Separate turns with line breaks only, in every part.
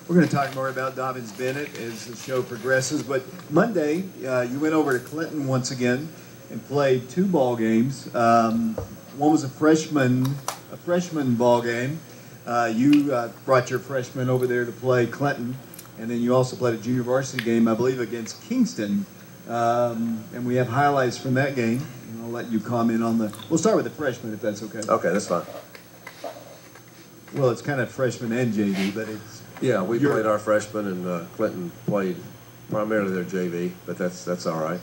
We're going to talk more about Dobbins Bennett as the show progresses, but Monday you went over to Clinton once again and played 2 ball games. One was a freshman ball game. You brought your freshman over there to play Clinton, and then you also played a junior varsity game, I believe, against Kingston. And we have highlights from that game. And I'll let you comment on the. We'll start with the freshman, if that's okay.
Okay, that's fine.
Well, it's kind of freshman and JV, but it's.
Yeah, we played our freshmen, and Clinton played primarily their JV, but that's all right.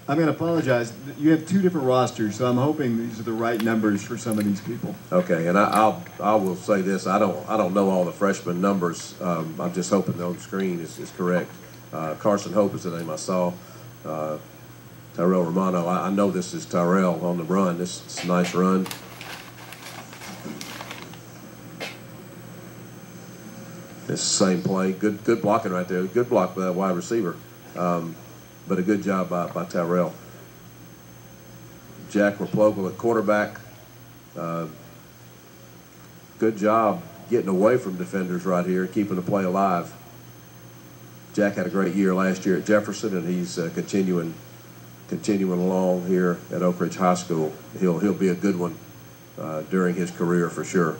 I'm going to apologize. You have 2 different rosters, so I'm hoping these are the right numbers for some of these people.
Okay, and I will say this: I don't know all the freshman numbers. I'm just hoping the on screen is correct. Carson Hope is the name I saw. Tyrell Romano. I know this is Tyrell on the run. This is a nice run. It's the same play. Good blocking right there. Good block by that wide receiver. But a good job by Tyrell. Jack Replogle at quarterback. Good job getting away from defenders right here, keeping the play alive. Jack had a great year last year at Jefferson, and he's continuing along here at Oak Ridge High School. He'll be a good one during his career for sure.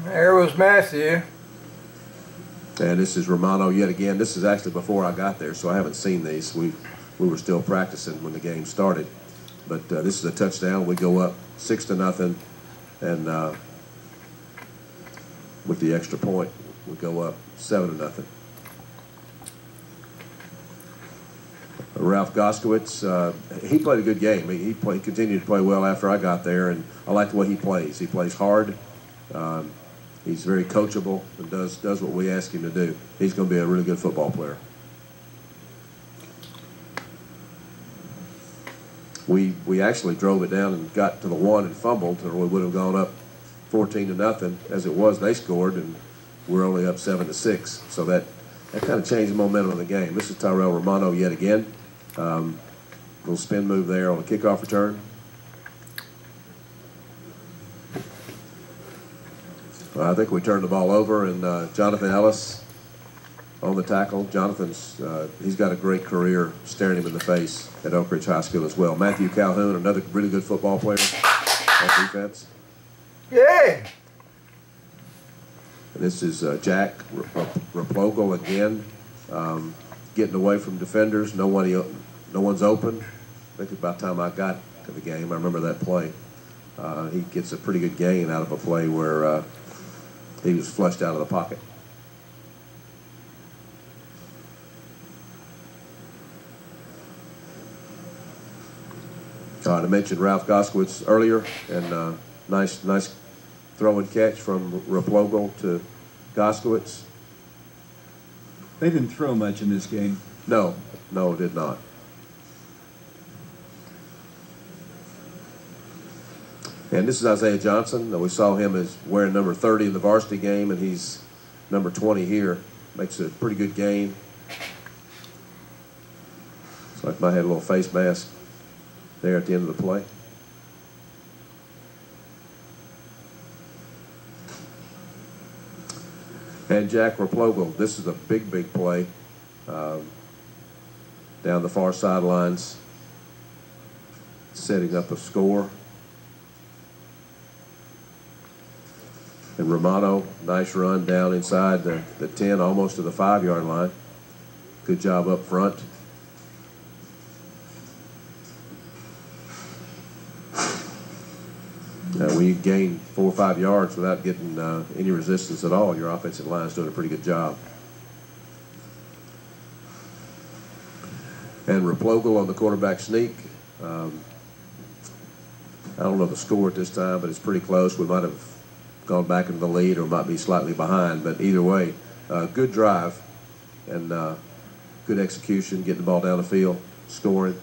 There was Matthew.
And this is Romano yet again. This is actually before I got there, so I haven't seen these. We were still practicing when the game started. But this is a touchdown. We go up 6-0, and with the extra point, we go up 7-0. Ralph Goskowitz, he played a good game. He continued to play well after I got there, and I like the way he plays. He plays hard. He's very coachable and does what we ask him to do. He's going to be a really good football player. We actually drove it down and got to the 1 and fumbled, or we would have gone up 14-0. As it was, they scored, and we're only up 7-6. So that kind of changed the momentum of the game. This is Tyrell Romano yet again. Little spin move there on a kickoff return. I think we turned the ball over, and Jonathan Ellis on the tackle. Jonathan's he's got a great career staring him in the face at Oak Ridge High School as well. Matthew Calhoun, another really good football player on defense.
Yeah.
And this is Jack Replogle again, getting away from defenders. No one's open. I think about the time I got to the game, I remember that play. He gets a pretty good gain out of a play where he was flushed out of the pocket. I mentioned Ralph Goskowitz earlier, and nice throw and catch from Replogle to Goskowitz.
They didn't throw much in this game.
No, it did not. And this is Isaiah Johnson. We saw him as wearing number 30 in the varsity game, and he's number 20 here. Makes a pretty good gain. It's like I had a little face mask there at the end of the play. And Jack Replogle, this is a big play down the far sidelines, setting up a score. And Romano, nice run down inside the 10, almost to the 5-yard line. Good job up front. When you gain 4 or 5 yards without getting any resistance at all, your offensive line is doing a pretty good job. And Replogle on the quarterback sneak. I don't know the score at this time, but it's pretty close. We might have gone back into the lead or might be slightly behind, but either way, good drive and good execution, getting the ball down the field, scoring.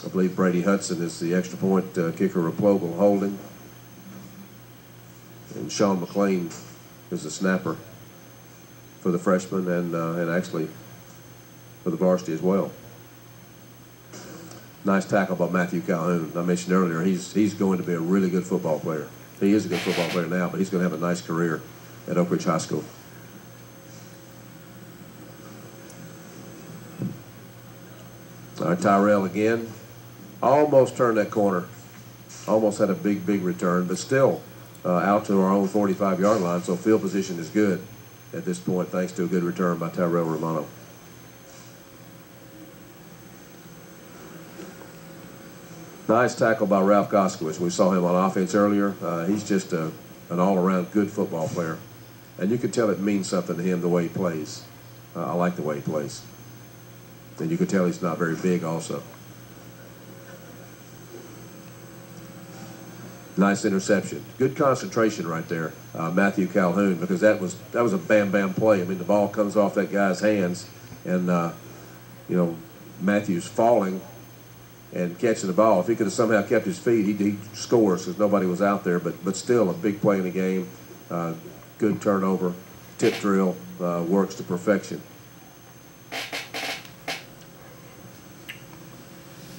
I believe Brady Hudson is the extra point kicker. Replogle holding, and Sean McLean is the snapper for the freshman and actually for the varsity as well. Nice tackle by Matthew Calhoun. I mentioned earlier he's going to be a really good football player. He is a good football player now, but he's going to have a nice career at Oak Ridge High School. All right, Tyrell again. Almost turned that corner. Almost had a big return, but still out to our own 45-yard line, so field position is good at this point, thanks to a good return by Tyrell Romano. Nice tackle by Ralph Goskowitz. We saw him on offense earlier. He's just an all-around good football player. And you can tell it means something to him the way he plays. I like the way he plays. And you can tell he's not very big also. Nice interception. Good concentration right there, Matthew Calhoun, because that was a bam play. I mean, the ball comes off that guy's hands, and you know, Matthew's falling and catching the ball. If he could have somehow kept his feet, he scores because nobody was out there. But still, a big play in the game. Good turnover, tip drill, works to perfection.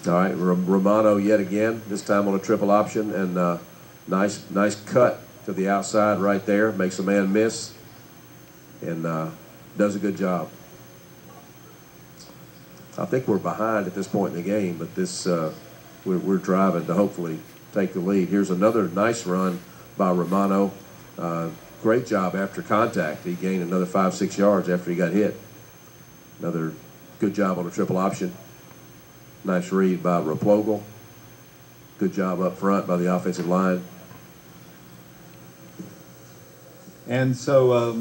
All right, Romano yet again, this time on a triple option, and nice cut to the outside right there, makes a man miss, and does a good job. I think we're behind at this point in the game, but this we're driving to hopefully take the lead. Here's another nice run by Romano. Great job after contact. He gained another 5-6 yards after he got hit. Another good job on a triple option. Nice read by Replogle. Good job up front by the offensive line.
And so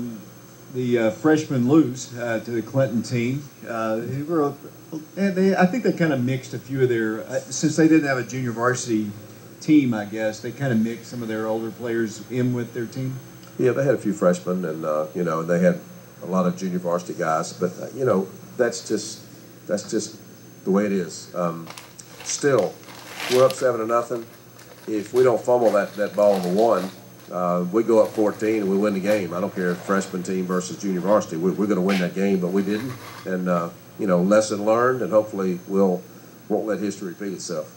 the freshmen lose to the Clinton team. I think they kind of mixed a few of their, since they didn't have a junior varsity team, I guess, they kind of mixed some of their older players in with their team.
Yeah, they had a few freshmen, and you know, they had a lot of junior varsity guys, but you know, that's just the way it is. Still, we're up 7-0. If we don't fumble that ball on the one, we go up 14 and we win the game. I don't care if freshman team versus junior varsity. We're going to win that game, but we didn't. And you know, lesson learned, and hopefully won't let history repeat itself.